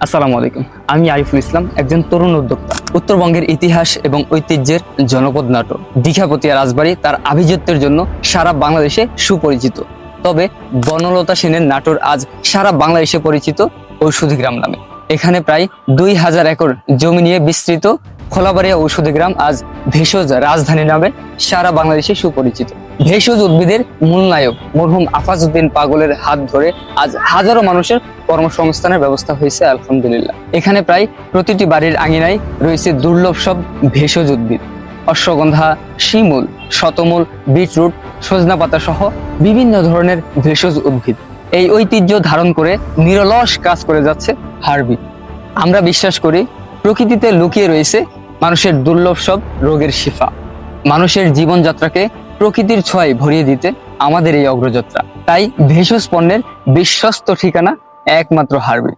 আসসালামু আলাইকুম। আমি আরিফুল ইসলাম, একজন তরুণ উদ্যোক্তা। উত্তরবঙ্গের ইতিহাস এবং ঐতিহ্যের জনপদ নাটোর দীঘাপতিয়া রাজবাড়ী তার আভিজাত্যের জন্য সারা বাংলাদেশে সুপরিচিত। তবে বনলতা সেনের নাটোর আজ সারা বাংলাদেশে পরিচিত ঔষধি গ্রাম নামে। এখানে প্রায় 2000 একর জমি নিয়ে বিস্তৃত খোলাবাড়িয়া ঔষধি গ্রাম আজ ভেষজ রাজধানী নামে সারা বাংলাদেশে সুপরিচিত। ভেষজ উদ্ভিদের মূল নায়ক মরহুম আফাজ উদ্দিন পাগলের হাত ধরে আজ হাজারো মানুষের কর্মসংস্থানের ব্যবস্থা হয়েছে আলহামদুলিল্লাহ। এখানে প্রায় প্রতিটি বাড়ির আঙিনায় রয়েছে দুর্লভ সব ভেষজ উদ্ভিদ। অশ্বগন্ধা, শিমুল, শতমূল, বিটরুট, সজনা পাতা সহ বিভিন্ন ধরনের ভেষজ উদ্ভিদ। এই ঐতিহ্য ধারণ করে নিরলস কাজ করে যাচ্ছে হার্বি। আমরা বিশ্বাস করি প্রকৃতিতে লুকিয়ে রয়েছে মানুষের দুর্লভ সব রোগের শিফা। মানুষের জীবনযাত্রাকে প্রকৃতির ছোঁয়ায় ভরিয়ে দিতে আমাদের এই অগ্রযাত্রা। তাই ভেষজ পণ্যের বিশ্বস্ত ঠিকানা একমাত্র হার্বি।